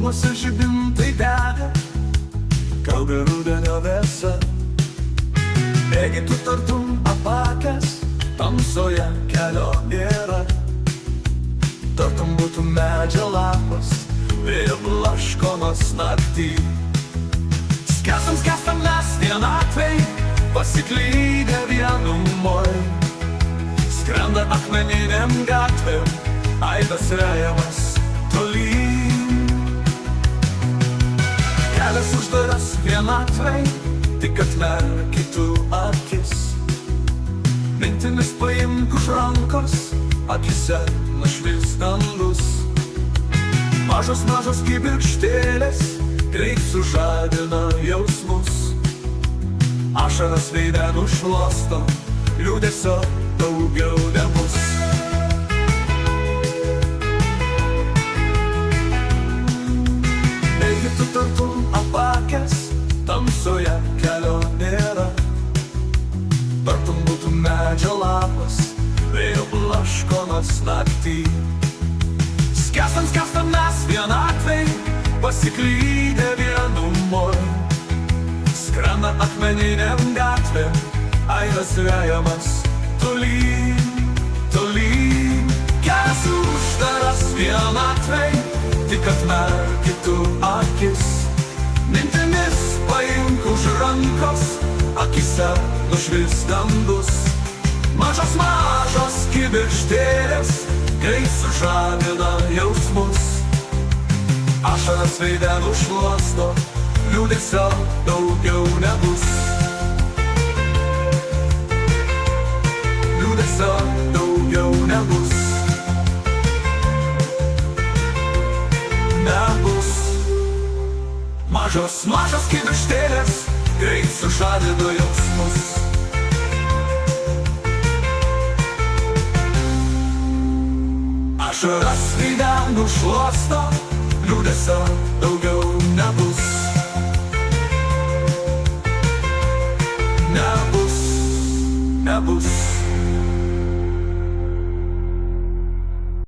Laukuose žibintai dega, kalba rudenio vėsa. Bėgi tu tartum apakęs, tamsoje kelio nėra. Tartum būtų medžio lapas, vėjo blaškomas naktį. Skęstam mes vienatvei, pasiklydę vienumoj. Skrenda akmeninėm gatvėm, aidas rejamas tolyn. Kelias uždaras vienatvei, tik atmerki tu akis. Mintimis paimk už rankos, akise nušvis dangus. Mažos kibirkštėlės, greit sužadina jausmus. Ašaras veidę nušluosto, liūdesio daugiau nebus. Eigi tu tartum apakęs, tamsoje kelio nėra. Tartum būtų medžio lapas, vėjo blaškomas naktį. Skęstam mes vienatvei, pasiklydę vienumoj. Skrenda akmeninėm gatvėm, aidas vejamas tolyn, tolyn. Kelias uždaras vienatvei, tik atmerki tu akis. Mintimis paimk už rankos, akise nušvis dangus. Mažos kibirkštėlės, greit sužadina jausmus. Ašaras veidę nušluosto, liūdesio daugiau nebus. Liūdesio daugiau nebus. Nebus. Mažos kibirkštėlės, greit sužadina jausmus. Ašaras veidę nušluosto, liūdesio daugiau nebus. Nebus.